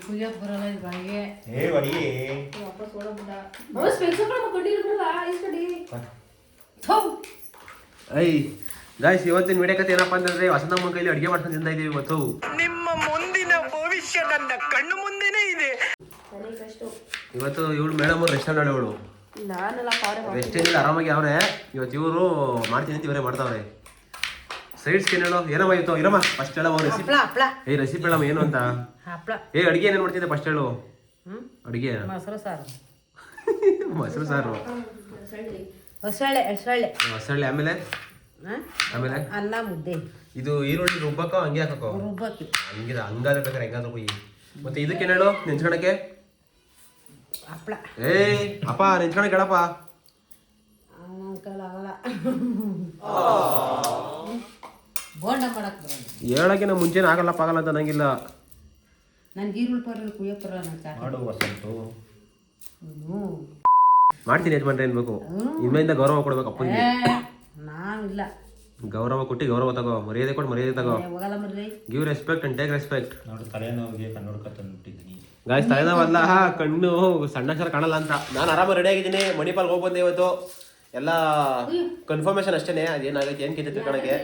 ಕುಯ್ಯಕ್ಕೆ ಬರಲ್ಲ ಇದು ಗಾಳಿಗೆ ಏ ಹೊಡಿ ವಾಪಸ್ ಓಡಬಿಡ ಬಸ್ ಸ್ಪೆಕ್ಸ್ ಹಾಕೊಂಡು ಕಡ್ಡಿ ಇಡ್ಬಿಡಲ್ಲ ಈ ಕಡಿ ಥೋ ಐ ಗಾಯ್ಸ್ ಇವತ್ತಿನ ವಿಡಿಯೋ ಕತೆ ಏನಪ್ಪ ಅಂತಂದ್ರೆ ವಸಂತಮ್ಮ ಕೈಲಿ ಅಡುಗೆ ಮಾಡ್ಕೊಂಡು ತಿಂತಾ ಇದೀವಿ ಇವತ್ತು. ನಿಮ್ಮ ಮುಂದಿನ ಭವಿಷ್ಯ ನನ್ನ ಕಣ್ಣು ಮುಂದೆನೇ ಇದೆ. ಇವತ್ತು ಇವಳು ಮೇಡಮ್ ಅವ್ರು ರೆಸ್ಟ್ ಅಲ್ಲಿ ಅವಳು ನಾನೆಲ್ಲ ಪಾರೆ ರೆಸ್ಟ್ ಏನಿಲ್ಲ ಆರಾಮಾಗಿ ಅವ್ರೆ. ಇವತ್ತು ಇವರು ಮಾಡ್ತೀನಿ ಅಂತ ಇವರೇ ಮಾಡ್ತಾವ್ರೆ. ಸೈಡ್ಸ್ ಏನೇಳೋ ಏನಮ್ಮ ಇತ್ತು ಇರಮ್ಮ ಫಸ್ಟ್ ಹೇಳಮ್ಮ ರೆಸಿಪಿ. ಏ ರೆಸಿಪಿ ಹೇಳಮ್ಮ ಏನು ಅಂತ. ಏ ಅಡುಗೆ ಏನೇನು ಮಾಡ್ತಿದ್ದೆ ಫಸ್ಟ್ ಹೇಳು. ಅಡುಗೆ ಮೊಸರು ಸಾರು ಮೊಸರು ಸಾರು ಹೊಸಳೆ ಹೊಸಳೆ ಹೊಸಳ್ಳಿ ಆಮೇಲೆ ಆಮೇಲೆ ಅನ್ನ ಮುದ್ದೆ. ಇದು ಈರುಳ್ಳಿ ರುಬ್ಬಕ್ಕೋ ಹಂಗೆ ಹಾಕೋ ರುಬ್ಬಕ್ಕೆ ಹಂಗಿದೆ ಹಂಗಾದ್ರೆ ಬೇಕಾರೆ ಹೆಂಗಾದ್ರೂ ಹೋಗಿ. ಮತ್ತೆ ಇದಕ್ಕೇನು ಹೇಳು ನೆಂಚ್ಕೊಳಕ್ಕೆ. ಹಪ್ಳ ಏ ಅಪ್ಪ ನೆಂಚ್ಕೊಳಕ್ಕೆ ಹೇಳಪ್ಪ. ಆಗಲ್ಲ ಬೋಂಡ ಮಾಡಕ್ ಬರಲ್ಲ. ಹೇಳಕ್ಕೆ ನಾವು ಮುಂಚೆನೇ ಆಗಲ್ಲಪ್ಪ ಆಗಲ್ಲ ಅಂತ ನಂಗಿಲ್ಲ. ನನ್ಗೆ ಈರುಳ್ಳಿ ಪರ್ರಲ್ಲಿ ಕುಯ್ಯಕ್ಕೆ ಬರಲ್ಲ ನಾನು ಚಾಟ ಮಾಡು ವಸಂತು ಮಾಡ್ತೀನಿ ಯಜಮಾನ್ರೆ ಅನ್ಬೇಕು. ಇನ್ಮೇಲಿಂದ ಗೌರವ ಕೊಡ್ಬೇಕು ಅಪ್ಪನಿಗೆ. ನಾನಿಲ್ಲ ಗೌರವ ಕೊಟ್ಟು ಗೌರವ ತಗೋ, ಮರ್ಯಾದೆ ಕೊಟ್ಟು ಮರ್ಯಾದೆ ತಗೋ. ಹೋಗಲ್ಲ ಮರ್ರಿ. Give respect and take respect. ನೋಡು ತಲೆನೋವಿಗೆ ಕನ್ನಡಕ ತಂದ್ಬಿಟ್ಟಿದ್ದೀನಿ. ಗಾಯ್ಸ್ ತಲೆನೋವಲ್ಲ, ಕಣ್ಣು ಸಣ್ಣ ಅಕ್ಷರ ಕಾಣಲ್ಲ ಅಂತ. ನಾನು ಆರಾಮ ರೆಡಿ ಆಗಿದ್ದೀನಿ. ಮಣಿಪಾಲ್ಗೆ ಹೋಗಿ ಬಂದೆ ಇವತ್ತು. ಎಲ್ಲ ಕನ್ಫರ್ಮೇಶನ್ ಅಷ್ಟೇನೆ, ಅದೇನಾಗೈತೆ ಏನು ಕಿತ್ತು ತಿಳ್ಕೊಳಕ್ಕೆ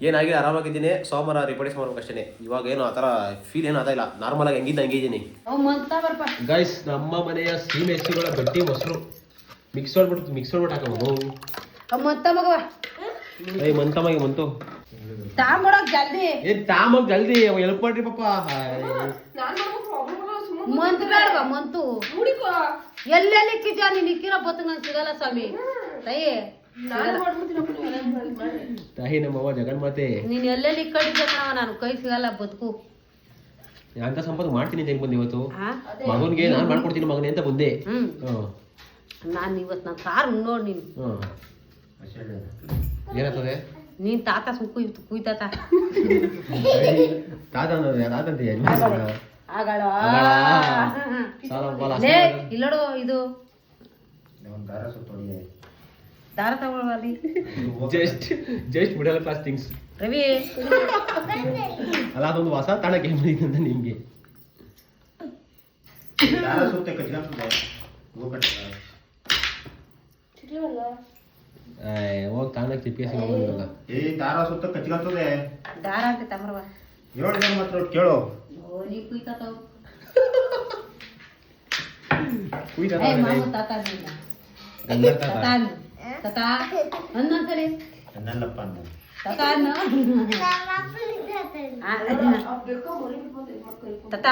ಏನಾಗಿದೆ ಆರಾಮಾಗಿದ್ದೀನಿ. ಸೋಮವಾರ ರಿಪೋರ್ಟಿಸ್ ಮಾಡ್ಬೇಕು ಅಷ್ಟೇ. ಇವಾಗ ಏನು ಆ ಥರ ಫೀಲ್ ಏನು ಆಗ್ತಾ ಇಲ್ಲ. ನಾರ್ಮಲ್ ಆಗಿ ಹೆಂಗಿದ್ದ ಹಂಗೆ ಇದ್ದೀನಿ. ಗೈಸ್ ನಮ್ಮ ಮನೆಯ ಸೀಮೆ ಹಸಿಗಳ ಗಟ್ಟಿ ಮೊಸರು ಮಿಕ್ಸ್ ಮಾಡ್ಬಿಟ್ಟು ಹಾಕೋದು. ಏಯ್ ಮಂತಮ್ಮಗೆ ಮಂತು ಜಲ್ದಿ ಏನ್ ತಾಮಗ್ ಜಲ್ದಿ ಹೆಲ್ಪ್ ಮಾಡ್ರಿ ಪಾಪ. ಮಂತ್ ಬೇಡವಾ ಮಂತು ಎಲ್ಲೆಲ್ಲಿ ಇಕ್ಕಿದ್ಯಾ ನೀನ್ ಇಕ್ಕಿರೋ ಬತ್ತು ನಂಗೆ ಸಿಗಲ್ಲ ಸ್ವಾಮಿ. ತಾಯಿ ನಮ್ಮವ್ವ ಜಗನ್ಮಾತೆ. ನೀನ್ ಎಲ್ಲೆಲ್ಲಿ ಇಕ್ಕಡಿದ್ದೆ ಕಣವ, ನಾನು ಕೈ ಸಿಗಲ್ಲ ಬದುಕು. ಅಂತ ಸಂಪಾದನೆ ಮಾಡ್ತೀನಿ ಅಂತ ಹೆಂಗ್ ಬಂದೆ ಇವತ್ತು. ಮಗನ್ಗೆ ನಾನ್ ಮಾಡ್ಕೊಡ್ತೀನಿ ಮಗನೇ ಅಂತ ಬಂದೆ. ನಾನು ಇವತ್ತು ನಾನು ಸಾರು ನೋಡ್ ನೀನು ಏನಾಗ್ತದೆ ನೀನ್ ತಾತ ಕುಯ್ತಾತ ಇಲ್ಲೋಡು ಇದು ದಾರ ತಗೊಳ್ಳಿ. Just middle class things Ravi ಅಲ್ಲ ಅದೊಂದು ಹೊಸ ತಾಣಕ್ಕೆ ಏನ್ ಮಾಡಿದೆ ಅಂತ ನಿಮ್ಗೆ. ಹೋಗಿ ತಾಣಕ್ಕೆ ಚಿಪ್ಪಿಗೆ ಸಿಗೋಲ್ಲ. ದಾರ ಸುತ್ತ ಕಚ್ಕೊಂತದೆ. ದಾರ ಅಂತ ತಮರವ ಹೇಳಿ ಮಾತ್ರ ಕೇಳು. ನೀ ಕುಯ್ತಾತ ಅನ್ನಂತಲೇ ಅನ್ನಲ್ಲಪ್ಪ ಅಂದ ತತ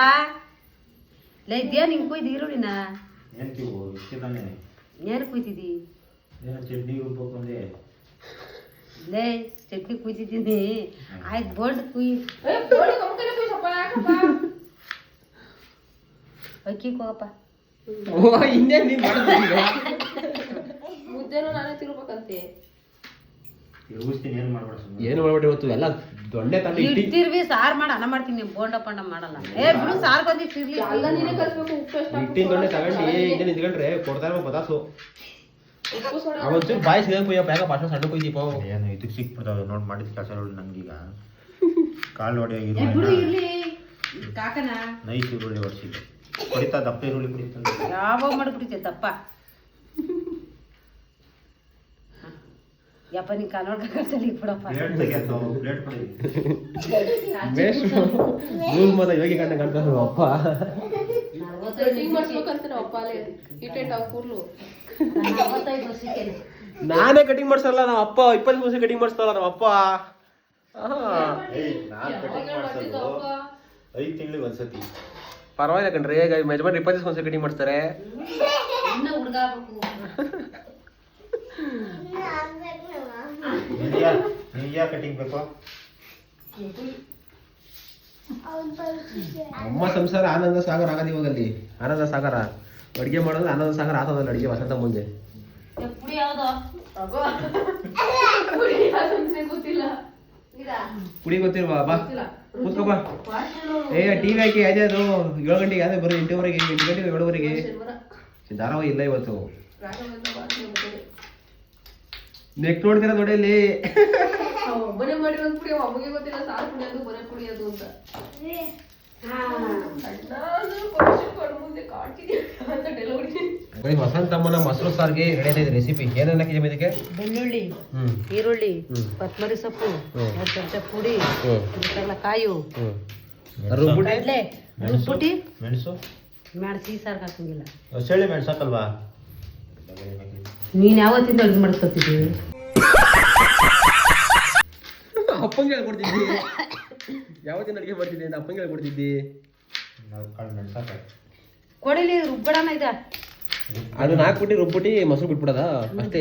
ಲೇ ಇದ್ಯಾ ನಿಂಗೆ ಕುಯ್ದು ಈರುಳ್ಳಿನ ಹೇಳ್ತೀವಿ ಇಷ್ಟಿದ್ದಾನೆ. ಏನು ಕುಯ್ತಿದ್ದಿ? ಚಟ್ನಿ ರುಬ್ಬಕೊಂಡೆ. ಲೇ ಚಟ್ನಿ ಕುಯ್ತಿದ್ದೀನಿ. ಆಯ್ತು ಬೋಲ್ಡ್ ಕುಯ್ ಅಕ್ಕಿ ಹೋಗಪ್ಪ. ಮುದ್ದೆನೂ ನಾನೇ ತಿರ್ಬೇಕಂತೆ. ಏನು ಮಾಡ್ಬಿಟ್ಟು ಇವತ್ತು ಎಲ್ಲ ದೊಣ್ಣೆ ತಂದು ಇಟ್ಟಿರ್ವಿ ಸಾರು ಮಾಡಿ ಅನ್ನ ಮಾಡ್ತೀನಿ. ಬೋಂಡ ಪಂಡ ಮಾಡಲ್ಲ. ಏ ಬಿಡು ಸಾರು ಬಂದಿಟ್ಟಿರ್ಲಿ. ಹಿಟ್ಟಿನ ದೊಣ್ಣೆ ತಗೊಂಡು ಹಿಂದೆ ನಿಂತ್ಕೊಂಡ್ರೆ ಕೊಡ್ತಾರೆ ಬದಾಸು. ಅವತ್ತು ಬಾಯಿ ಸಿಗಂಗ್ ಕುಯ್ಯಪ್ಪ. ಯಾಕ ಭಾಷಣ ಸಣ್ಣ ಕುಯ್ದೀಪ ಏನು ಇದಕ್ಕೆ ಸಿಕ್ಬಿಡ್ತಾವೆ ನೋಡಿ ಮಾಡಿದ ಕೆಲಸ ನೋಡಿ ನಂಗೀಗ ಕಾಳು ಹೊಡೆಯ ಬಿಡು ಇರ್ಲಿ ಕಾಕನ ನೈಸ್ ಈರುಳ್ಳಿ ಹೊಡ್ಸಿದ್ದೆ ಕುಡಿತಾ ದಪ್ಪ ಈರುಳ್ಳಿ ಕುಡಿತಾ ಯಾವಾಗ ಮಾಡ್ಬಿಟ್ಟಿದ್ದೆ ದಪ್ಪ. ಯಪ್ಪ ನೀ ಕನ್ನಡ ಕಳ್ಸಲಿ ಬಿಡಪ್ಪ. ಪ್ಲೇಟ್ ಕೊಡಿ. ನೂಲ್ ಮದ ಯೋಗಿ ಕಂಡ ಕಾಣ್ತಾರೆ ಅಪ್ಪ. ನಾನೇ ಕಟಿಂಗ್ ಮಾಡ್ಸಲ್ಲ ನಮ್ಮ ಅಪ್ಪ. 20 ವರ್ಷ ಕಟಿಂಗ್ ಮಾಡಿಸ್ತಾರ ನಮ್ಮ ಅಪ್ಪ. 5 ತಿಂಗಳಿಗೆ ಒಂದ್ಸತಿ ಪರವಾಗಿಲ್ಲ ಕಣ್ರಿ. ಈಗ ಯಜಮಾನ್ರು 20 ವರ್ಷ ಕಟಿಂಗ್ ಮಾಡ್ತಾರೆ. ನಿಮ್ಗೆ ಕಟಿಂಗ್ ಬೇಕು? ಅಮ್ಮ ಸಂಸಾರ ಆನಂದ ಸಾಗರ ಆಗದ. ಇವಾಗಲ್ಲಿ ಆನಂದ ಸಾಗರ ಅಡುಗೆ ಮಾಡೋದು ಆನಂದ ಸಾಗರ ಆತದಲ್ಲ ಅಡುಗೆ ವಸಂತ ಮುಂದೆ. ಪುಡಿ ಗೊತ್ತಿಲ್ವಾ? ಬಾ ಕೂತ್ಕೋ ಬಾ. ಏ ಟಿವಿ ಹಾಕಿ ಅದೇ ಅದು 7 ಗಂಟೆಗೆ ಅದೇ ಬರೋ 8 ಗಂಟೆಗೆ 7 ಧಾರಾವಾಹಿ ಇಲ್ಲ ಇವತ್ತು. ನೆಕ್ ನೋಡ್ತೀರಾ ನೋಡಲ್ಲಿ. ಬರೀ ವಸಂತಮ್ಮನ ಮೊಸರು ಸಾರಿಗೆ ರೆಡಿ ಆಗಿದೆ ರೆಸಿಪಿ. ಏನೇನು ಹಾಕಿದ್ದೀವಿ ಇದಕ್ಕೆ? ಬೆಳ್ಳುಳ್ಳಿ, ಈರುಳ್ಳಿ, ಕೊತ್ತಂಬರಿ ಸೊಪ್ಪು, 2 ಚಮಚ ಪುಡಿ, ಕಾಯು, ಕಡಲೆ, ರುಬ್ಬಿಟ್ಟು ಮೆಣಸು ಮೆಣಸಿ ಸಾರ್ಗೆ ಹಾಕಂಗಿಲ್ಲ. ಚಳಿ ಮೆಣಸು ಹಾಕಲ್ವಾ? ನೀನ್ ಯಾವತ್ತಿಂದ ಅಡುಗೆ ಮಾಡ್ಕೊತಿದ್ವಿ? ಅಪ್ಪಂಗೆ ಹೇಳ್ಕೊಡ್ತಿದ್ದಿ. ಯಾವತ್ತಿನ ಅಡುಗೆ ಮಾಡ್ತಿದ್ದೆ ಅಂತ ಅಪ್ಪಂಗೆ ಹೇಳ್ಕೊಡ್ತಿದ್ದಿ. ಕೊಡಿಲಿ ರುಬ್ಬಡನ ಇದೆ. ಅದನ್ನ ಹಾಕ್ಬಿಟ್ಟು ರುಬ್ಬಿಟ್ಟು ಮೊಸರು ಬಿಟ್ಬಿಡೋದ ಅಷ್ಟೇ.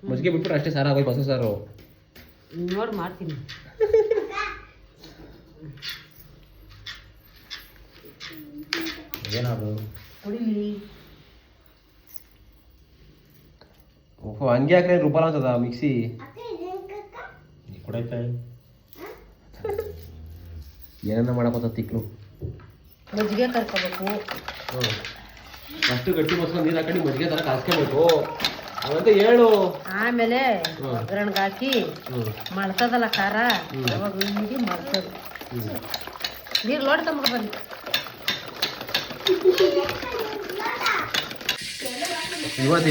ಮಜ್ಜಿಗೆ ಬಿಟ್ಬಿಟ್ರೆ ಅಷ್ಟೇ ಸಾರು ಆಗೋಯ್ತು ಮೊಸರು ಸಾರು. ನೋಡಿ ಮಾಡ್ತೀನಿ. ಏನದು ಕುಡಿಲಿ. ಓಹೋ ಹಂಗೆ ಹಾಕಿ ರುಬ್ಬಲ್ಲ ಅಂತದ ಮಿಕ್ಸಿ. ಕೊಡೈತೆ ಏನನ್ನ ಮಾಡಕ್ಕೆ ತಿಕ್ಲು. ಮಜ್ಜಿಗೆ ಕರ್ಕೋಬೇಕು. ಅಷ್ಟು ಗಟ್ಟಿ ಮೊಸರು ನೀರು ಹಾಕೊಂಡು ಮಜ್ಜಿಗೆ ತರ ಕಾಸ್ಕೋಬೇಕು ಅವಂತ ಹೇಳು. ಆಮೇಲೆ ಒಗ್ಗರಣೆಗೆ ಹಾಕಿ ಮಳ್ತದಲ್ಲ ಖಾರ, ಅವಾಗ ಹಿಂಡಿ ಮಳ್ತದ. ನೀರು ಲೋಡ್ ತಮ್ಮ ಬನ್ನಿ.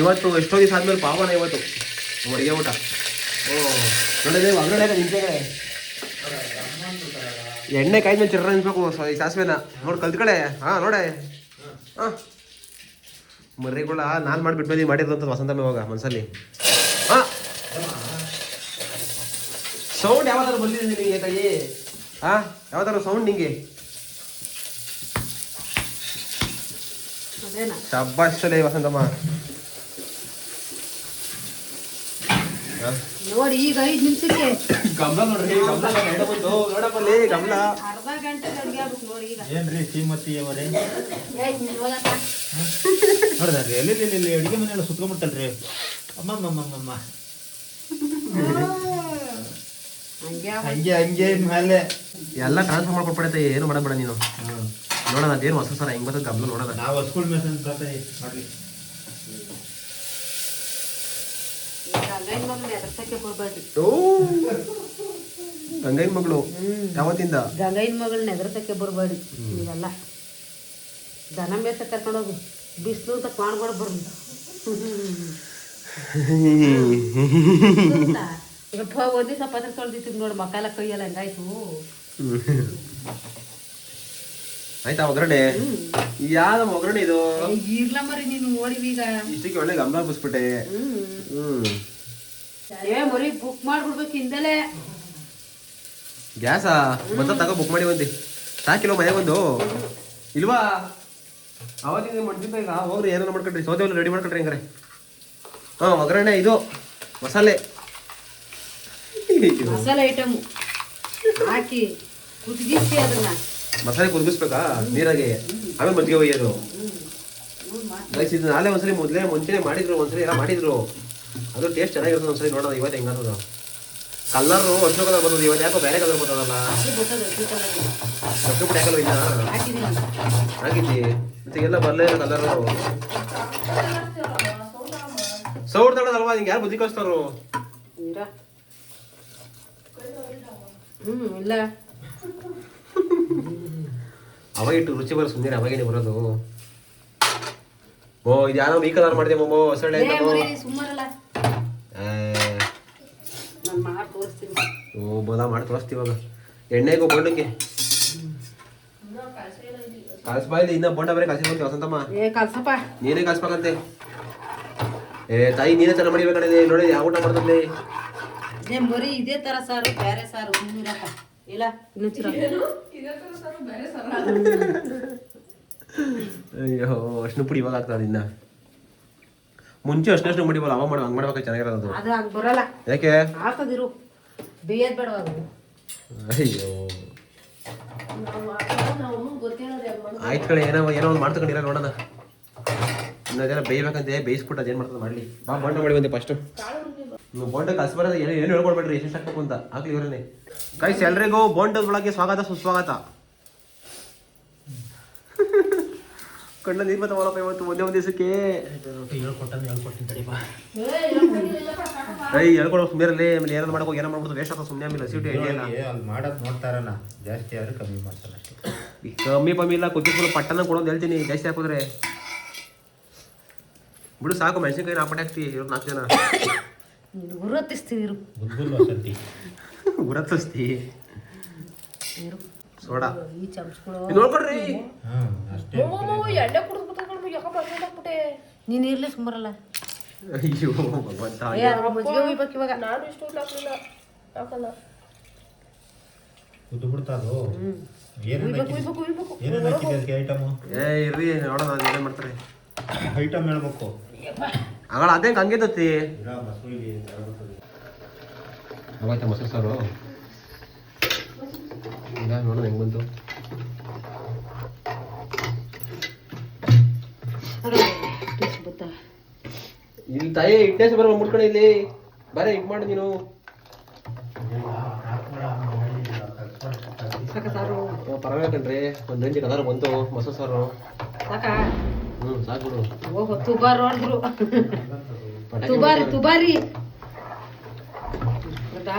ಇವತ್ತು ಎಷ್ಟೋ ದಿವಸ ಆದ್ಮೇಲೆ ಪಾವನ ಇವತ್ತು ಅಡುಗೆ ಊಟ. ನೋಡಿದ್ರೆ ಒಗ್ಗರಣೆ ನಿಂತೆಗಡೆ ಎಣ್ಣೆ ಕಾಯ್ದ್ಮೇಲೆ ಚಿರ್ರ ನಿಂತ್ಬೇಕು ಸಾಸಿವೆನ ನೋಡಿ ಕಲ್ತ್ಕಡೆ. ಹಾಂ ನೋಡೆ ಹಾಂ ಮರ್ರಿಗಳ ನಾನು ಮಾಡಿಬಿಟ್ಮೇಲೆ ಮಾಡಿರೋಂಥ ವಸಂತಮ್ಮ ಇವಾಗ ಮನಸ್ಸಲ್ಲಿ. ಹಾಂ ಸೌಂಡ್ ಯಾವ್ದಾದ್ರು ಬಂದಿದೆ ನಿನಗೆ ಕೈ? ಹಾಂ ಯಾವ್ದಾದ್ರು ಸೌಂಡ್ ನಿಂಗೆ? ಶಬ್ಬಾಷಲೆ ವಸಂತಮ್ಮ. ನೋಡಿ ಈಗ 5 ನಿಮಿಷಕ್ಕೆ ಗಮಲ ನೋಡ್ರಿ, ಗಮಲ ನೋಡಪ್ಪಲ್ಲಿ ಗಮಲ. ಅರ್ಧ ಗಂಟೆ ಅಡುಗೆ ಆಗ್ಬೇಕು ನೋಡಿ ಈಗ. ಏನ್ರಿ ಶ್ರೀಮತಿ ಅವರೇ ನೋಡ್ರಿ ಎಲ್ಲಿ ಅಡುಗೆ ಮನೆಯೆಲ್ಲ ಸುತ್ಕೊಂಡ್ಬಿಟ್ಟಲ್ರಿ. ಅಮ್ಮಮ್ಮಮ್ಮಮ್ಮ ಹಂಗೆ ಮೇಲೆ ಎಲ್ಲ ಟ್ರಾನ್ಸ್ಫರ್ ಮಾಡ್ಕೊಟ್ಬಿಡತ್ತೆ. ಏನು ಮಾಡಬೇಡ ನೀನು. ನೋಡೋಣ ಅದೇನು ಹೊಸ ಸರ ಹೆಂಗ್ ಬರ್ತದೆ ಗಮಲ ನೋಡೋಣ. ನಾವು ಸ್ಕೂಲ್ ಮೆಸೇಜ್ ಮಾಡ್ಲಿ. ಗಂಗೈನ ಮಗಳು ಯಾವತ್ತಿಂದ? ಗಂಗೈನ ಮಗಳನ್ನ ಎದುರ್ತಕ್ಕೆ ಬರಬೇಡಿ. ಇವೆಲ್ಲ ದನ ಮೇಸ ಕರ್ಕೊಂಡೋಗು. ಬಿಸಿಲು ಅಂತ ಮಾಡ್ಕೊಂಡು ಬರ್ಲಿ. ಇವತ್ತು ಹೋಗಿ 1 ದಿವಸ ಪತ್ರ ತೊಳ್ದಿತ್ತು ನೋಡಿ, ಮಕ್ಕೆಲ್ಲ ಕೈಯೆಲ್ಲ ಹೆಂಗಾಯ್ತು. ಆಯ್ತಾ ಒಗ್ಗರಣೆ? ಯಾವ ಒಗ್ಗರಣೆ ಇದು? ಈಗ್ಲ ಮರಿ ನೀನು ನೋಡಿವಿ ಈಗ. ಇಷ್ಟಕ್ಕೆ ಒಳ್ಳೆ ಗಮಲ ಬಸ್ಬಿಟ್ಟೆ. ಮರಿ ಬುಕ್ ಮಾಡ್ಬಿಡ್ಬೇಕು ಹಿಂದಲೇ. ಗ್ಯಾಸಾ ಬಂತ ತಗೋ ಬುಕ್ ಮಾಡಿ ಬಂದಿ. ಸಾಕಿಲ್ಲ ಮನೆ ಬಂದು ಇಲ್ವಾ? ಅವಾಗಿಂದ ಮಾಡ್ತಿದ್ದ ಈಗ ಹೋಗ್ರಿ ಏನಾರ ಮಾಡ್ಕೊಳ್ರಿ. ಸೌದೆ ರೆಡಿ ಮಾಡ್ಕೊಳ್ರಿ ಹಂಗಾರೆ. ಹಾಂ ಒಗ್ಗರಣೆ ಇದು ಮಸಾಲೆ ಐಟಮ್ ಹಾಕಿ ಕುದಿಸಿ ಅದನ್ನ ಮಸಾಲೆ ಕುದಿಸ್ಬೇಕಾ ನೀರಾಗೆ, ಆಮೇಲೆ ಮಜ್ಜಿಗೆ ಒಯ್ಯೋದು. ಗೈಸ್ ಇದು ನಾಳೆ ಒಂದ್ಸಲಿ ಮುಂಚೆನೆ ಮಾಡಿದ್ರು, ಒಂದ್ಸಲಿ ಎಲ್ಲ ಮಾಡಿದ್ರು. ಅದು ಟೇಸ್ಟ್ ಚೆನ್ನಾಗಿರ್ತದೆ. ಒಂದ್ಸಲಿ ನೋಡೋಣ ಇವತ್ತು ಹೆಂಗಾದ್ರು. ಕಲರ್ ಅರ್ಶಿನ ಕಲರ್ ಬಂದದ್ದು, ಇವತ್ತು ಯಾಕೋ ಬೇರೆ ಕಲರ್ ಬರ್ತದಲ್ಲ. ಅರ್ಶಿನ ಪುಡಿ ಹಾಕಲ್ಲ ಇನ್ನ ಹಾಕಿದ್ದಿ ಮತ್ತೆ ಎಲ್ಲ ಬರಲೇ ಇಲ್ಲ ಕಲರು. ಸೌಡ್ ತಗೊಳ್ಳೋದಲ್ವಾ ನಿಂಗೆ ಯಾರು ಬುದ್ಧಿ ಕಳಿಸ್ತಾರು? ಇಲ್ಲ ಅವಾಗ ಇಟ್ಟು ರುಚಿ ಬರೋ ಸುಮ್ಮನೆ ಅವಾಗೇನೆ ಬರೋದು. ಓ ಇದು ಯಾರೋ ಈ ಕಲರ್ ಮಾಡಿದೆ ಮೊಮ್ಮೋ ಹೊಸಳೆ. ಓ ಬೋದಾ ಮಾಡಿ ತೋರಿಸ್ತೀವಿ ಇವಾಗ. ಎಣ್ಣೆಗೂ ಬೋಂಡಕ್ಕೆ ಕಲ್ಸ್ಬಾಯಿಲ್ಲ. ಇನ್ನ ಬೋಂಡ ಬೇರೆ ಕಲ್ಸಿರ್ಬೇಕು ವಸಂತಮ್ಮ. ನೀನೇ ಕಲ್ಸ್ಬೇಕಂತೆ. ತಾಯಿ ನೀನೇ ಚೆನ್ನಾಗಿ ಮಾಡಿಬೇಕಂದ್ರೆ ನೋಡಿ ಯಾವ ಊಟ ಮಾಡ್ತದೆ ಮರಿ. ಇದೇ ತರ ಸಾರು ಬೇರೆ ಸಾರು ಇಲ್ಲ ಅಯ್ಯೋ ಅರ್ಶಿನ ಪುಡಿ ಇವಾಗ ಆಗ್ತದೆ. ಇನ್ನ ಮುಂಚೆ ಅರ್ಶಿನ ಪುಡಿ ಅವ ಮಾಡಿ ಹಂಗ್ ಮಾಡ್ಬೇಕು ಚೆನ್ನಾಗಿರೋದು. ಅದು ಹಂಗ್ ಬರಲ್ಲ. ಯಾಕೆ ಹಾಕದಿರು ಬೇಯದ್ ಬೇಡವಾಗ. ಅಯ್ಯೋ ಆಯ್ತು ಕಡೆ ಏನೋ ಒಂದು ಮಾಡ್ತಕೊಂಡಿರ ನೋಡೋಣ. ಇನ್ನೊಂದೇನ ಬೇಯ್ಬೇಕಂತೆ ಬೇಯಿಸ್ಬಿಟ್ಟು ಅದೇನು ಮಾಡ್ತದೆ ಮಾಡಲಿ. ಬಾ ಬೋಂಡ ಮಾಡಿ ಬಂದೆ ಫಸ್ಟು. ನೀವು ಬೋಂಡ ಕಸ್ ಬರೋದು ಏನು ಹೇಳ್ಕೊಡ್ಬೇಡ್ರಿ ಎಷ್ಟು ಹಾಕ್ಬೇಕು ಅಂತ ಹಾಕ್ಲಿ ಇವರನ್ನೇ. ಗೈಸ್ ಎಲ್ರಿಗೂ ಬೋಂಡದ ಒಳಗೆ ಸ್ವಾಗತ ಸುಸ್ವಾಗತ. ಕಣ್ಣ ನೀರು ಬರ್ತಾವಲ್ಲಪ್ಪ ಇವತ್ತು ಒಂದೇ ಒಂದು ದಿವಸಕ್ಕೆ. ಹೇಳ್ಕೊಡೋ ಸುಮ್ಮನೆ ಆಮೇಲೆ ಏನಾದ್ರು ಮಾಡಬೇಕು ಏನೋ ಮಾಡ್ಬಿಡ್ತು ವೇಸ್ಟ್ ಆಗ್ತದೆ ಸುಮ್ಮನೆ. ಆಮೇಲೆ ಹಸಿಟ್ಟು ಎಣ್ಣೆ ಎಲ್ಲ ಮಾಡೋದು ನೋಡ್ತಾರಣ್ಣ ಜಾಸ್ತಿ ಆದ್ರೆ ಕಮ್ಮಿ ಮಾಡ್ತಾರೆ ಅಷ್ಟೇ. ಕಮ್ಮಿ ಪಮ್ಮಿ ಇಲ್ಲ ಕೊತ್ತಿಸ್ಬಿಡು ಪಟ್ಟನ ಕೊಡೋದು ಹೇಳ್ತೀನಿ ಜಾಸ್ತಿ ಹಾಕಿದ್ರೆ ಬಿಡು ಸಾಕು ಮೆಣಸಿನ್ಕಾಯಿ ನಾಪಟ್ಟೆ ಹಾಕ್ತಿ ಇವ್ರು 4 ಜನ ನೀನು ಗುರುತಿಸ್ತೀರು ಉರತ್ತಿಸ್ತಿ ಇರು ಸೋಡಾ ಈ ಚಮಚಗಳು ನೋಡ್ಕೊಡ್ರಿ ಎಣ್ಣೆ ಕುಡಿದ್ಬಿಟ್ಟು ಯಾಕಪ್ಪ ಹಾಕ್ಬಿಟ್ಟೆ ನೀನು ಇರ್ಲಿ ಸುಮಾರಲ್ಲ ಅಯ್ಯೋ ಭಗವಂತ ಮಜ್ಜಿಗೆ ಉಯ್ಬೇಕು ಇವಾಗ ನಾನು ಇಷ್ಟು ಹಾಕಲಿಲ್ಲ ಹಾಕಲ್ಲ ಉದ್ದು ಬಿಡ್ತಾ ಅದು ಏನೇನು ಉಯ್ಬೇಕು ಉಯ್ಬೇಕು ಏನೇನು ಹಾಕಿದೆ ಅದಕ್ಕೆ ಐಟಮು ಏ ಇರ್ರಿ ನೋಡೋಣ ಅದು ಏನೇನು ಮಾಡ್ತಾರೆ ಐಟಮ್ ಹೇಳ್ಬೇಕು ಆಗಳ ಅದೇ ಹಂಗೆ ತತ್ತಿ ಇಲ್ಲ ಮಸೂರಿ ಆಗೋಯ್ತಾ ಮೊಸರು ಸಾರು ಈಗ ನೋಡೋಣ ಹೆಂಗೆ ಬಂತು ಇಲ್ಲಿ ತಾಯಿ ಇಟ್ಟೇಸಿ ಬರೋ ಮುಟ್ಕಡೆ ಇಲ್ಲಿ ಬರೇ ಹಿಂಗೆ ಮಾಡು ನೀನು ಪರವಾಗಿಲ್ಲ ಕಣ್ರಿ ಒಂದು ರೇಂಜ್ ಕಲರ್ ಬಂತು ಮೊಸರು ಸಾರು ಸಾಕಾ ಸಾಕು ಬಿಡು ಓಹೋ ತುಬಾರ್ ಹೊಡೆದ್ರು ತುಬಾರಿ ಗೊತ್ತಾ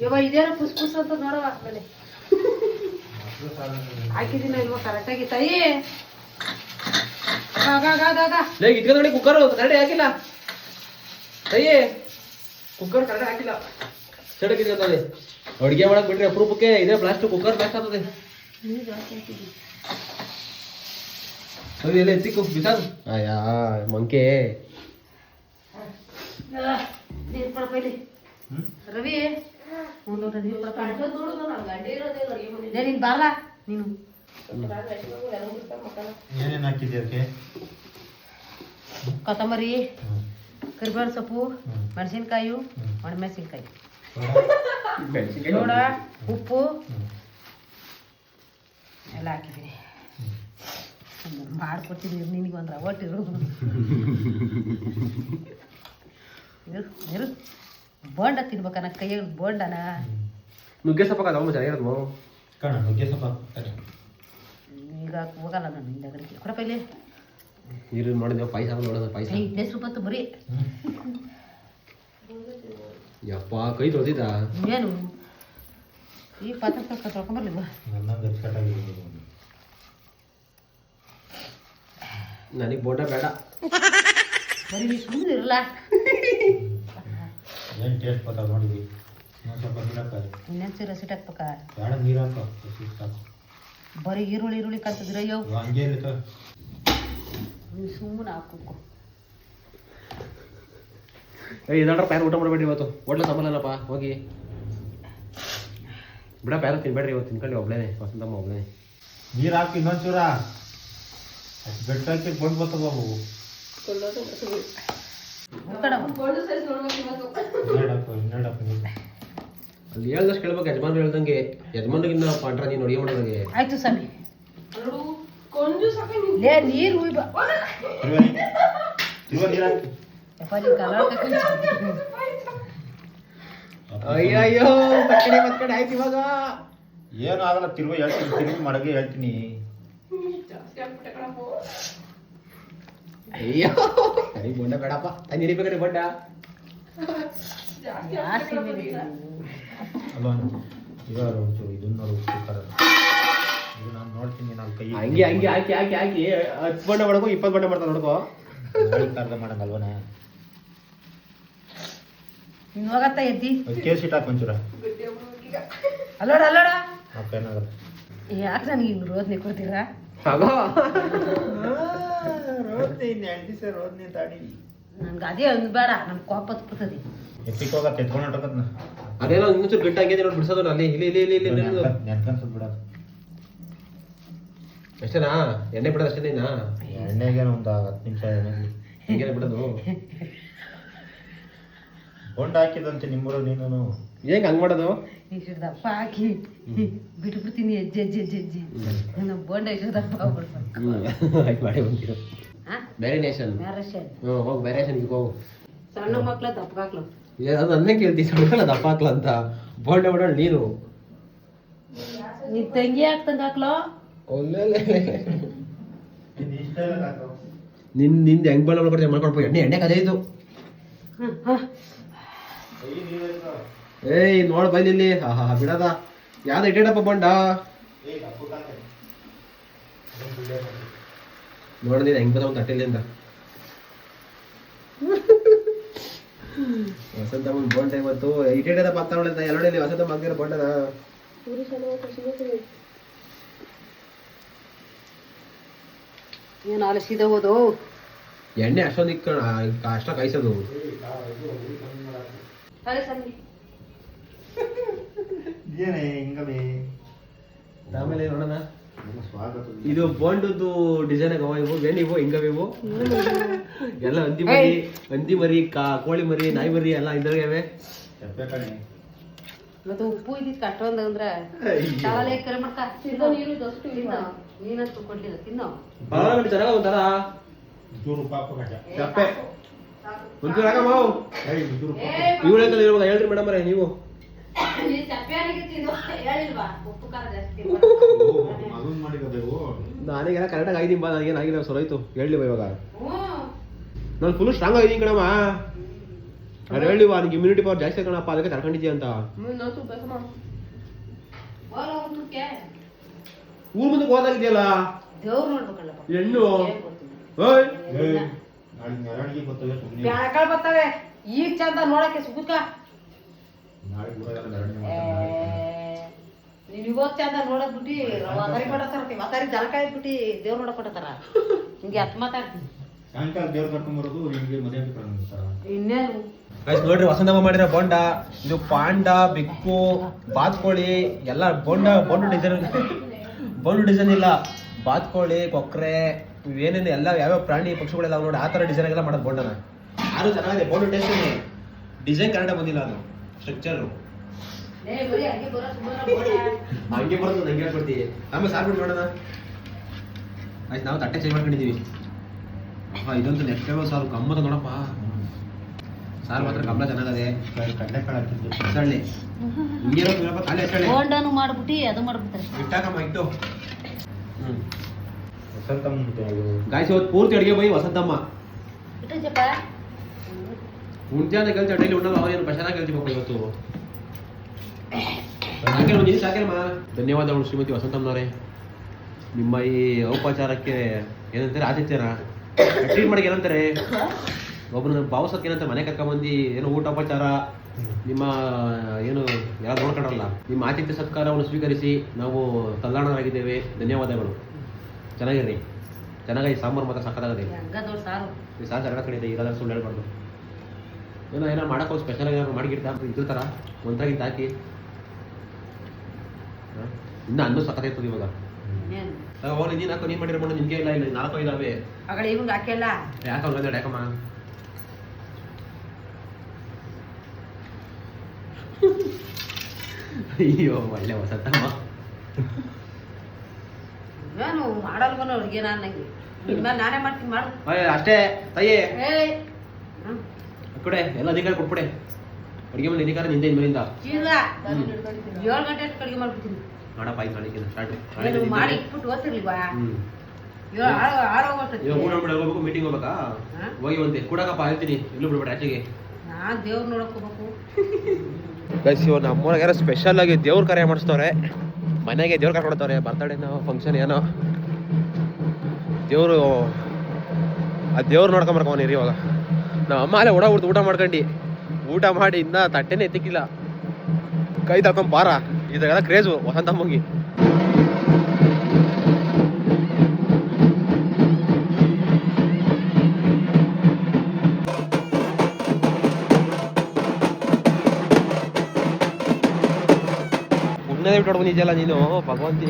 ಇವ ಇದೇನೋ ಪುಸ್ ಅಂತ ನೋಡವ ಆಮೇಲೆ ಹಾಕಿದಿನ ಇಲ್ವಾ ಕರೆಕ್ಟಾಗಿ ತಾಯಿ ಲೇ ಇಟ್ಕೊಂಡು ನೋಡಿ ಕುಕ್ಕರ್ ಕರೆಕ್ಟ್ ಹಾಕಿಲ್ಲ ತಾಯಿ ಕುಕ್ಕರ್ ಕರೆಕ್ಟ್ ಹಾಕಿಲ್ಲ ಸಡಕ್ ಇಟ್ಕೊಂತಾನೆ ಅಡುಗೆ ಮಾಡಕ್ ಬಿಟ್ರಿ ಅಪರೂಪಕ್ಕೆ ಇದೇ ಪ್ಲಾಸ್ಟಿಕ್ ಕುಕ್ಕರ್ ಬೇಕಾಗ್ತದೆ ಎಲ್ಲ ಎತ್ತಿಕ್ಕು ಬಿಸಾದು ಅಯ್ಯಾ ಮಂಕೆ ನೀರು ಪಡಪೈಲಿ ರವಿ ಒಂದು ಲೋಟ ನೀರು ಪಡಪ ನೀನು ಬಾರ ನೀನು ಏನೇನು ಹಾಕಿದ್ದೆ ಅದಕ್ಕೆ ಕೊತ್ತಂಬರಿ ಕರಿಬೇವು ಸೊಪ್ಪು ಮೆಣಸಿನ್ಕಾಯಿ ಒಣಮೆಣಸಿನ್ಕಾಯಿ ಸೋಡಾ ಉಪ್ಪು ಎಲ್ಲ ಹಾಕಿದ್ದೀನಿ ಮಾಡ್ಕೊಡ್ತೀನಿ ನಿನಗೆ ಒಂದು ರವಟ್ಟಿರು ಇರು ಬೋಂಡ ತಿನ್ಬೇಕನ್ನ ಕೈಯಾಗ ಬೋಂಡನ ನುಗ್ಗೆ ಸೊಪ್ಪ ತುಂಬ ಚೆನ್ನಾಗಿರೋದು ಕಣ ನುಗ್ಗೆ ಸ್ವಲ್ಪ ಈಗ ಹೋಗಲ್ಲ ನಾನು ಹಿಂದಗಡೆಗೆ ಕೊಡಪ್ಪ ಇಲ್ಲಿ ನೀರು ನೋಡಿದ್ವಿ ಪಾಯಸ ನೋಡೋದು ಪಾಯಸ 5 ರೂಪಾಯಿ ಬರೀ ಯಪ್ಪ ಕೈ ತೊಳೆದಿದ್ದ ಏನು ಈ ಪಾತ್ರ ತೊಳ್ಕೊಂಬರ್ಲಿಲ್ವಾ ನನ್ನೊಂದು ಎಕ್ಸ್ಪರ್ಟ್ ಆಗಿರ್ಬೋದು ನನಗೆ ಬೋಂಡ ಬೇಡ ಬರೀ ನೀ ಸುಮ್ಮನೆ ಇರಲ್ಲ ಏನು ಟೇಸ್ಟ್ ಬರ್ತಾವೆ ನೋಡಿದ್ವಿ ಇನ್ನೊಂದು ಸ್ವಲ್ಪ ನೀರು ಹಾಕ ಇನ್ನೊಂದು ಸೀರೆ ಸಿಟ್ ಹಾಕ್ಬೇಕ ಬೇಡ ನೀರು ಹಾಕ ಸಾಕು ಬರೀ ಈರುಳ್ಳಿ ಕಲ್ತಿದ್ರೆ ಅಯ್ಯೋ ಹಂಗೆ ಇರ್ಲಿಕ್ಕ ನೀವು ಸುಮ್ಮನೆ ಹಾಕ್ಬೇಕು ಇದರ ಪ್ಯಾನ್ ಊಟ ಮಾಡಬೇಡ್ರಿ ಇವತ್ತು ಹೋಟ್ಲ ಸಂಬಳನಪ್ಪ ಹೋಗಿ ಬಿಡ ಪ್ಯಾನ್ ತಿನ್ಬೇಡ್ರಿ ಇವತ್ತು ತಿನ್ಕೊಳ್ಳಿ ಒಬ್ಳೇನೆ ವಸಂತಮ್ಮ ಒಬ್ಳೇನೆ ನೀರು ಹಾಕಿ ಇನ್ನೊಂಚೂರ ಬೆಟ್ಟ ಹಾಕಿ ಬಂದು ಬರ್ತದ ಬಾಬು ಇನ್ನೆರಡಪ್ಪ ನೀರು ಅಲ್ಲಿ ಹೇಳ್ದಷ್ಟು ಕೇಳ್ಬೇಕು ಯಜಮಾನ್ರು ಹೇಳ್ದಂಗೆ ಯಜಮಾನ್ರಿಗಿನ್ನ ಪಾಂಡ್ರ ನೀನು ಅಡುಗೆ ಮಾಡೋದಂಗೆ ಆಯ್ತು ಸ್ವಾಮಿ ಕೊಂಚ ಸಾಕು ಲೇ ನೀರು ಉಯ್ಬ ತಿರುವ ನೀರು ಹಾಕಿ ಯಪ್ಪ ನೀವು ಕಲರ್ ಅಯ್ಯಯ್ಯೋ ಮಕ್ಕಡೆ ಆಯ್ತು ಇವಾಗ ಏನು ಆಗಲ್ಲ ತಿರುವ ಹೇಳ್ತೀನಿ ತಿರುಗಿ ಮಡಗೆ ಹೇಳ್ತೀನಿ ಜಾಸ್ತಿ ಆಗ್ಬಿಟ್ಟೆ ಕಣಪ್ಪ ಅಯ್ಯೋ ಸರಿ ಬೋಂಡ ಬೇಡಪ್ಪ ನೀರು ಬೇಕಾದ್ರೆ ಬೋಂಡ ಜಾಸ್ತಿ ಅಲ್ಲ ಈಗ ಒಂಚೂರು ಇದನ್ನ ನೋಡು ಕುಕ್ಕರ್ ಇದು ನಾನು ನೋಡ್ತೀನಿ ನಾನು ಕೈ ಹಂಗೆ ಹಂಗೆ ಹಾಕಿ ಹಾಕಿ ಹಾಕಿ 10 ಬಣ್ಣ ಮಾಡ್ಕೋ 20 ಬಣ್ಣ ಮಾಡ್ತಾ ನೋಡ್ಕೋ ಅರ್ಧ ಮಾಡಂಗಲ್ವನ ಇನ್ನು ಹೋಗತ್ತ ಎದ್ದಿ ಅದು ಕೇಸಿಟ್ಟು ಹಾಕಿ ಒಂಚೂರ ಅಲ್ಲೋಡ ಏನಾಗಲ್ಲ ಯಾಕೆ ನನಗೆ ಹಿಂಗೆ ರೋದನೆ ಕೊಡ್ತೀರಾ ಆಗೋ ರೋದ್ನೆ ಇನ್ನು 2 ದಿವಸ ರೋದ್ನೆ ತಾಡಿ ನನ್ಗೆ ಅದೇ ಒಂದು ಬೇಡ ನನ್ಗೆ ಕೋಪ ಬರ್ತದೆ ಎತ್ತಿಗೆ ಹೋಗತ್ತೆ ಎತ್ಕೊಂಡು ಹೊಂಟೋಗತ್ನ ಅದೇನೋ ಇನ್ನೊಂಚೂರು ಗಟ್ಟಿ ಆಗಿದೆ ನೋಡಿ ಬಿಡ್ಸೋದು ಅಲ್ಲಿ ಇಲ್ಲಿ ಇಲ್ಲಿ ಇಲ್ಲಿ ಇಲ್ಲಿ ನೆನ್ಕನ್ಸದ್ ಬಿಡೋದು ಅಷ್ಟೇನಾ ಎಣ್ಣೆ ಬಿಡೋದು ಅಷ್ಟೇನಾ ಎಣ್ಣೆಗೆ ಒಂದು 10 ನಿಮಿಷ ಎಣ್ಣೆಲಿ ಹಿಂಗೆ ಬಿಡೋದು ಬೋಂಡ ಹಾಕಿದಂತೆ ನಿಮ್ಮೂರು ನೀನು ಹೆಂಗೆ ಹಂಗೆ ಮಾಡೋದು ಇಷ್ಟು ದಪ್ಪ ಹಾಕಿ ಬಿಟ್ಬಿಡ್ತೀನಿ ಹೆಜ್ಜೆ ನಮ್ಮ ಬೋಂಡ ಇಷ್ಟು ದಪ್ಪ ಆಗ್ಬಿಡ್ಬೇಕು ಆಯ್ತು ಮಾಡಿ ಬಂದಿರು ಬೇರೆ ನೇಷನ್ ಮ್ಯಾರೇಷನ್ ಹೋಗಿ ಬೇರೆ ನೇಷನ್ಗೆ ಹೋಗು ಸಣ್ಣ ಮಕ್ಳ ದಪ್ಪ ಹಾಕ್ಲು ಅದು ಅದನ್ನೇ ಕೇಳ್ತೀವಿ ಸಣ್ಣ ದಪ್ಪ ಹಾಕ್ಲ ಅಂತ ಬೋಂಡ ಬಿಡೋಣ ನೀನು ನಿನ್ ತಂಗಿ ಹಾಕ್ತಂಗ ಹಾಕ್ಲೋ ಒಳ್ಳೆ ನಿಂದು ಹೆಂಗ್ ಬಣ್ಣ ಮಾಡ್ಕೊಡ್ತೀವಿ ಮಾಡ್ಕೊಡ್ಬೋದು ಎಣ್ಣೆ ಕದೇ ಇದು ಏಯ್ ನೋಡ್ ಬೈಲಿ ಇಲ್ಲಿ ಹಾ ಬಿಡದ ಯಾವ್ದು ಇಟ್ಟೇಡಪ್ಪ ಬಂಡ ನೋಡಿದ್ರೆ ಹೆಂಗ್ ಬಂದ ಒಂದು ತಟ್ಟೆಲಿಂದ ವಸಂತಮ್ಮನ ಬೋಂಡ ಇವತ್ತು ಇಟೇಟದ ಪಾತ್ರ ಎಲ್ಲರಲ್ಲಿ ವಸಂತಮ್ಮ ಆಗ್ತಿರೋ ಬೋಂಡನ ಏನು ಆಲಸಿದ ಹೋದು ಎಣ್ಣೆ ಅಷ್ಟೊಂದು ಅಷ್ಟ ಕಾಯಿಸೋದು ಏನೇ ಹಿಂಗವೇ ಆಮೇಲೆ ನೋಡೋಣ ಸ್ವಾಗತ ಇದು ಬೋಂಡದ್ದು ಡಿಸೈನ್ ಆಗವ ಇವು ಇವು ಹಿಂಗವಿವು ಎಲ್ಲ ಹಂದಿ ಮರಿ ಕೋಳಿ ಮರಿ ನಾಯಿ ಮರಿ ಎಲ್ಲ ಇದ್ರಾಗವೆ ಕಣೆ ಮತ್ತೆ ಉಪ್ಪು ಇದ್ದಿತ್ತು ಅಷ್ಟೊಂದು ಅಂದ್ರೆ ಚಾವಲೆ ಕರೆ ಮಾಡ್ತಾ ನೀರು ಇದಷ್ಟು ತಿನ್ನೋ ನೀನಂತೂ ಕೊಡ್ಲಿಲ್ಲ ತಿನ್ನೋ ಚೆನ್ನಾಗ ಒಂಥರ ಚೂರು ಪಾಪ ಕಟ ಚಪ್ಪೆ ಒಂಚೂರು ಆಗಮ್ಮ ಚೂರು ಇವಳೇ ಇರುವಾಗ ಹೇಳ್ರಿ ಮೇಡಮ್ ಅವರೇ ನೀವು ಹೇಳಿಲ್ವಾ ಉಪ್ಪು ಖಾರ ಜಾಸ್ತಿ ಅದನ್ನ ಮಾಡಿಕೋಬೇಕು ನಾನೀಗೆಲ್ಲ ಕರೆಕ್ಟಾಗಿ ಆಗಿದ್ದೀನಿ ಬಾ ನನಗೇನು ಆಗಿಲ್ಲ ಸರ್ ಆಯ್ತು ಹೇಳಲಿವ ಇವಾಗ ಹ್ಮ್ ನಾನು ಫುಲ್ ಸ್ಟ್ರಾಂಗ್ ಆಗಿದ್ದೀನಿ ಕಣಮ್ಮ ಅದು ಹೇಳಿವ ನಿಂಗೆ ಇಮ್ಯುನಿಟಿ ಪವರ್ ಜಾಸ್ತಿ ಕಣಪ್ಪ ಅದಕ್ಕೆ ತಡ್ಕೊಂಡಿದ್ದೀಯ ಅಂತ ನೋತು ಬೇಕಮ್ಮ ಹೋಲ ಊಟಕ್ಕೆ ಊರ್ ಮುಂದಕ್ಕೆ ಹೋದಾಗಿದೆಯಲ್ಲ ದೇವ್ರು ನೋಡ್ಬೇಕಲ್ಲಪ್ಪ ಹೆಣ್ಣು ಏನ್ ಕೊಡ್ತೀನಿ? ಓಯ್ ನಾಳೆ ಮೆರವಣಿಗೆ ಗೊತ್ತಲ್ಲ ಸುಮ್ಮನೆ ಬ್ಯಾಳಕಾಳ್ ಬರ್ತಾವೆ ಈಗ ಚಂದ ನೋಡಕ್ಕೆ ಸುಗುತ್ಕ ನಾಳೆ ಊರಾಗೆಲ್ಲ ಮೆರವಣಿಗೆ ಮಾಡ್ತಾರೆ ನೀವ್ ಇವತ್ತು ಚಂದ ನೋಡಕ್ ಬಿಟ್ಟಿ ವತಾರಿ ಮಾಡತ್ತಾರ ವತಾರಿ ಜಲಕಾಯಿ ಬಿಟ್ಟಿ ದೇವ್ರು ನೋಡಕ್ ಕೊಟ್ಟತಾರ ಹಿಂಗೆ ಹತ್ ಮಾತಾಡ್ತೀನಿ ಸಾಯಂಕಾಲ ದೇವ್ರು ಕರ್ಕೊಂಬರೋದು ನಿಮ್ಗೆ ಮದುವೆ ಕರ್ಕೊಂಡ್ಬರ್ತಾರ ಇನ್ನೇನು ಗೈಸ್ ನೋಡ್ರಿ ವಸಂತಮ್ಮ ಮಾಡಿರೋ ಬೋಂಡ ಇದು ಪಾಂಡ ಬೆಕ್ಕು ಬಾತ್ಕೋಳಿ ಎಲ್ಲ ಬೋಂಡು ಡಿಸೈನ್ ಇಲ್ಲ ಬಾತ್ಕೋಳಿ ಕೊಕ್ರೆ ಇವೇನೇನು ಎಲ್ಲ ಯಾವ್ಯಾವ ಪ್ರಾಣಿ ಪಕ್ಷಿಗಳೆಲ್ಲ ನೋಡಿ ಆ ಥರ ಡಿಸೈನ್ ಎಲ್ಲ ಮಾಡೋದು ಬೋಂಡನ ಯಾರು ಚೆನ್ನಾಗಿದೆ ಬೋಂಡು ಟೇಸ್ಟ್ ಡಿಸೈನ್ ಕರೆಕ್ಟಾಗಿ ಬಂದಿಲ್ಲ ಅದು ಸ್ಟ್ರಕ್ಚರು ಹಂಗೆ ಬರೋದು ನಂಗೆ ಹೇಳ್ಕೊಡ್ತೀವಿ ಆಮೇಲೆ ಸಾರು ಬಿಟ್ಟು ಮಾಡೋಣ ಆಯ್ತು ನಾವು ತಟ್ಟೆ ಚೇಂಜ್ ಮಾಡ್ಕೊಂಡಿದ್ದೀವಿ ಇದಂತೂ ನೆಕ್ಸ್ಟ್ ಲೆವೆಲ್ ಸಾರು ಗಮ್ಮತ್ತ ನೋಡಪ್ಪ ಸಾರು ಮಾತ್ರ ಗಮನ ಚೆನ್ನಾಗದೆ ಕಡ್ಲೆಕಾಳು ಹಾಕಿದ್ದು ಸಳ್ಳಿ ಹಿಂಗೆ ಇರೋದು ಖಾಲಿ ಹಚ್ಚಳ್ಳಿ ಬೋಂಡನು ಮಾಡ್ಬಿಟ್ಟು ಅದು ಮಾಡ್ಬಿಡ್ತಾರೆ ಇಟ್ಟಾಕಮ್ಮ ಇಟ್ಟು ವಸಂತಮ್ಮ ಗಾಯ್ಸ್ ಇವತ್ತು ಪೂರ್ತಿ ಅಡುಗೆ ಬೈ ವಸಂತಮ್ಮ ಇಟ್ಟಪ್ಪ ಮುಂಜಾನೆ ಕೆಲಸ ಡೈಲಿ ಉಣ್ಣಲ್ಲ ಅವ್ರೇನು ಪ್ರಶಾಂತ ಕೇಳ್ತೀವಪ್ಪ ಇವತ್ತು ಹಾಗೆ ಒಂದು ನಿಮಿಷ ಹಾಕೇನಮ್ಮ ಧನ್ಯವಾದಗಳು ಶ್ರೀಮತಿ ವಸಂತಮ್ಮನವರೇ ನಿಮ್ಮ ಈ ಔಪಚಾರಕ್ಕೆ ಏನಂತಾರೆ ಆತಿಥ್ಯನ ಟ್ರೀಟ್ ಮಾಡಕ್ಕೆ ಏನಂತಾರೆ ಒಬ್ಬನ ಭಾವಸಕ್ಕೆ ಏನಂತ ಮನೆ ಕರ್ಕೊಂಬಂದು ಏನೋ ಊಟ ಉಪಚಾರ ನಿಮ್ಮ ಏನು ಯಾರು ನೋಡ್ಕೊಳಲ್ಲ ನಿಮ್ಮ ಆತಿಥ್ಯ ಸತ್ಕಾರವನ್ನು ಸ್ವೀಕರಿಸಿ ನಾವು ತಲ್ಲಣರಾಗಿದ್ದೇವೆ ಧನ್ಯವಾದಗಳು ಚೆನ್ನಾಗಿರ್ರಿ ಚೆನ್ನಾಗಿ ಸಾಂಬಾರು ಮಾತ್ರ ಸಕ್ಕತ್ತಾಗದೆ ಹಂಗ ದೊಡ್ಡ ಸಾರು ಈ ಸಾರು ಚೆನ್ನಾಗಿ ಕಡಿದೆ ಇರೋದ್ರ ಸುಳ್ಳು ಹೇಳ್ಬಾರ್ದು ಏನೋ ಮಾಡೋಕೆ ಸ್ಪೆಷಲ್ ಆಗಿ ಮಾಡಿಗಿಡ್ತಾ ಇದ್ರ ಥರ ಒಂದಾಗಿದ್ದು ಹಾಕಿ ಇನ್ನು ಅನ್ನೂ ಸಕ್ಕತ್ತಾಯ್ತದೆ ಇವಾಗ ಇನ್ನೇನು ಹೋಗಿ ನೀನು ಹಾಕೋ ನೀನು ಮಾಡಿರೋ ನಿಮಗೆ ಇಲ್ಲ ಇಲ್ಲ 4 ಇದಾವೆ ಆಕಡೆ ಇವಂಗ ಹಾಕಿಲ್ಲ ಯಾಕೆ ಅವ್ರಿಗೆ ಯಾಕಮ್ಮ ಅಯ್ಯೋ ಒಳ್ಳೆ ವಸಂತಮ್ಮ ಏನು ಮಾಡಲ್ವನ ಅವ್ರಿಗೆ ನಾನು ನಂಗೆ ನಿಮ್ಮ ನಾನೇ ಮಾಡ್ತೀನಿ ಮಾಡು ಅಷ್ಟೇ ತಾಯಿ ಏಯ್ ಕೊಡೆ ಎಲ್ಲ ಅಧಿಕಾರ ಕೊಟ್ಬಿಡೆ ಅಡುಗೆ ಮೇಲೆ ಅಧಿಕಾರ ನಿಂದೆ ಇನ್ಮೇಲಿಂದ ಚೀಲ 7 ಗಂಟೆ ಅಷ್ಟು ಕಡಿಗೆ ಮಾಡ್ಬಿಡ್ತೀನಿ ಮಾಡಪ್ಪ ಆಯ್ತು ನಾಳೆಗೆ ಸ್ಟಾರ್ಟ್ ಏನು ಮಾಡಿ ಇಟ್ಬಿಟ್ಟು ಓದ್ತಿರ್ಲಿವಾ ಇವಾಗ ಊಟ ಮಾಡಿ ಹೋಗ್ಬೇಕು ಮೀಟಿಂಗ್ ಹೋಗ್ಬೇಕಾ ಹೋಗಿ ಒಂದೇ ಕೂಡಕಪ್ಪ ಹೇಳ್ತೀನಿ ಎಲ್ಲೂ ಬಿಡ್ಬೇಡ ಆಚೆಗೆ ನಾನ್ ದೇವ್ರು ನೋಡಕ್ ಹೋಗ್ಬೇಕು ಗೈಸ್ ಇವ್ರು ನಮ್ಮೂರಾಗ ಯಾರೋ ಸ್ಪೆಷಲ್ ಆಗಿ ದೇವ್ರ ಕಾರ್ಯ ಮಾಡಿಸ್ತವ್ರೆ ಮನೆಗೆ ದೇವ್ರ ಕರ್ಕೊಡ್ತವ್ರೆ ಬರ್ತಡೇನೋ ಫಂಕ್ಷನ್ ಏನೋ ದೇವರು ಆ ದೇವ್ರು ನೋಡ್ಕೊಂಬರ್ಕೊಂಬನಿರಿ ಇವಾಗ ನಾವು ಅಮ್ಮ ಅಲ್ಲೇ ಹೊಡ್ದು ಊಟ ಮಾಡ್ಕೊಂಡು ಊಟ ಮಾಡಿ ಇನ್ನ ತಟ್ಟೆನೇ ಎತ್ತಿಕ್ಕಿಲ್ಲ ಕೈ ತಕೊಂಡ್ ಬಾರ ಇದೆಲ್ಲ ಕ್ರೇಜು ವಸಂತಮ್ಮಂಗಿ ಉಣ್ಣದೇ ಬಿಟ್ಟು ಬಂದಿದ್ಯಲ್ಲ ನೀನು ಭಗವಂತಿ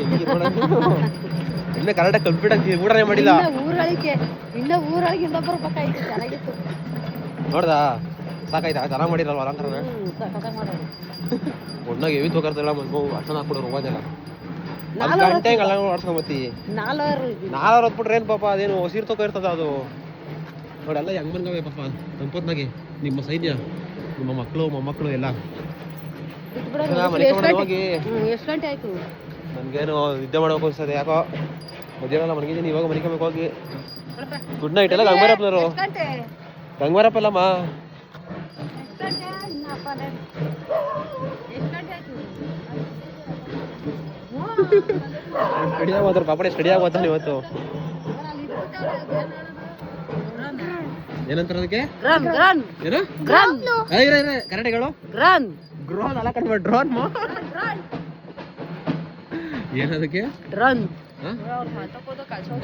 ಇನ್ನ ಕರೆಕ್ಟಾಗಿ ಕಂಪ್ಲೀಟ್ ಆಗಿ ಊಟನೇ ಮಾಡಿಲ್ಲ ಇನ್ನ ಊರೊಳಗೆ ಇನ್ನೊಬ್ಬರು ಬೇಕಾಯ್ತು ಚೆನ್ನಾಗಿತ್ತು ನೋಡ್ದಾ ಸಾಕಾಯ್ತಾ ಚೆನ್ನಾಗಿ ಮಾಡಿರಲ್ವ ಅಲಂಕಾರನ ಒಣ್ಣಾಗ ಎವಿ ತಗೋರ್ದಲ್ಲ ಮನ್ಬೋ ಅರ್ಶನ ಹಾಕ್ಬಿಡೋರು ಹೋಗೋದೆಲ್ಲ 4 ಗಂಟೆಗೆ ಅಲ್ಲ ಆಡ್ಸ್ಕೊಂಬತ್ತಿ 4 ಹೊತ್ಬಿಟ್ರೆ ಏನು ಪಾಪ ಅದೇನು ಸೀರ್ ತಗೋ ಇರ್ತದ ಅದು ನೋಡೆಲ್ಲ ಹೆಂಗ್ ಬಂದವೆ ಪಾಪ ಸಂಪತ್ನಾಗೆ ನಿಮ್ಮ ಸೈನ್ಯ ನಿಮ್ಮ ಮಕ್ಕಳು ಮೊಮ್ಮಕ್ಕಳು ಎಲ್ಲ ಹೋಗಿ ಎಷ್ಟು ಗಂಟೆ ಆಯ್ತು ನನ್ಗೇನು ನಿದ್ದೆ ಮಾಡ್ಬೇಕು ಅನ್ಸ್ತದೆ ಯಾಕೋ ಮಧ್ಯಾಹ್ನ ಮನಗಿದ್ದೀನಿ ಇವಾಗ ಮನಿಕಬೇಕು ಹೋಗಿ ಗುಡ್ ನೈಟ್ ಎಲ್ಲ ಗಂಗಾರಪ್ಪನವರು ಗಂಗಾರಪ್ಪ ಅಲ್ಲಮ್ಮ ಸ್ಟಡಿ ಆಗೋದ್ರ ಪಾಪಡೆ ಸ್ಟಡಿ ಆಗೋತಾನೆ ಇವತ್ತು. ಏನಂತಾರ ಅದಕ್ಕೆ? ಗ್ರನ್ ಗ್ರನ್ ಏನು? ಗ್ರನ್ ಕರೆಕ್ಟ್ ಹೇಳು. ಗ್ರನ್ ಡ್ರೋನ್ ಅಲ್ಲ ಕಣ್ಮ, ಡ್ರೋನ್. ಏನದಕ್ಕೆ? ಡ್ರೋನ್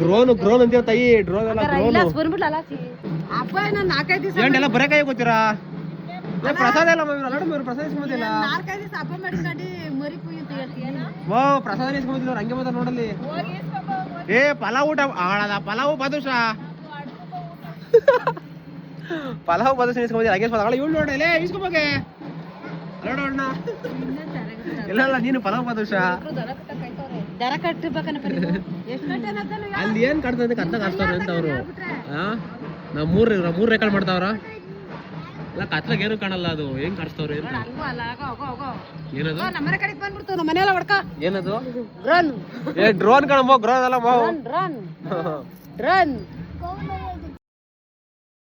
ಡ್ರೋನ್ ಡ್ರೋನ್ ಅಂತೀವ ತಾಯಿ. ಡ್ರೋನ್ ಅಲ್ಲ, ಡ್ರೋನ್. ಬಂದ್ಬಿಟ್ಲಲ್ಲ ಅಪ್ಪ ನಾನು 4-5 ದಿವಸ ಏನೆಲ್ಲ ಬರಕಾಯಿ ಗೊತ್ತೀರಾ? ಪ್ರಸಾದ ಇಲ್ಲ ಪ್ರಸಾದ ಇಸ್ಕೊಂಬಂದಿಲ್ಲ. 4-5 ದಿವಸ ಹಬ್ಬ ಮಾಡಿಸ್ಕೊಂಡು ಮರಿ ಕುಯ್ಯುತ್ತ ಹೇಳ್ತೀಯನ ಓ ಪ್ರಸಾದ ಇಸ್ಕೊಂಬಂದಿಲ್ಲ, ಹಂಗೆ ಮಾತ್ರ ನೋಡಲ್ಲಿ. ಏ ಪಲಾವ್ ಊಟ ಆಳದ, ಪಲಾವ್ ಬಾದುಷ, ಪಲಾವ್ ಬಾದುಷ ಇಸ್ಕೊಂಬಂದಿಲ್ಲ. ಹಂಗೆ ಅಗಳ ಇವಳು ನೋಡಲೇ ಇಸ್ಕೊಂಬೋಗೆ ನೋಡೋಣ. ಇಲ್ಲ ನೀನು ಪಲಾವ್ ಬಾದುಷ ದರ ಕಟ್ಟಬೇಕನ್ನ ಎಷ್ಟು ಗಂಟೆ ಅಲ್ಲಿ ಏನ್ ಕಾಡ್ತದೆ ಕತ್ತ ಕಾಡ್ತಾವ್ರೆ ಅಂತ ಅವರು. ನಾವು ಮೂರ್ ರೆಕಾರ್ಡ್ ಮಾಡ್ತಾವ್ರ. ಇಲ್ಲ ಕತ್ಲಾಗ ಏನು ಕಾಣಲ್ಲ, ಅದು ಹೆಂಗ್ ಕಾಣಿಸ್ತವ್ರೆ ಅಂತ. ಏನದು? ನಮ್ಮನೆ ಕಡೆಗೆ ಬಂದ್ಬಿಡ್ತು, ನಮ್ಮ ಮನೆಯಲ್ಲ ಹೊಡ್ಕ. ಏನದು? ಡ್ರೋನ್. ಏ ಡ್ರೋನ್ ಕಣಮ್ಮ, ಡ್ರೋನ್ ಅಲ್ಲ ಮಾವು. Drone drone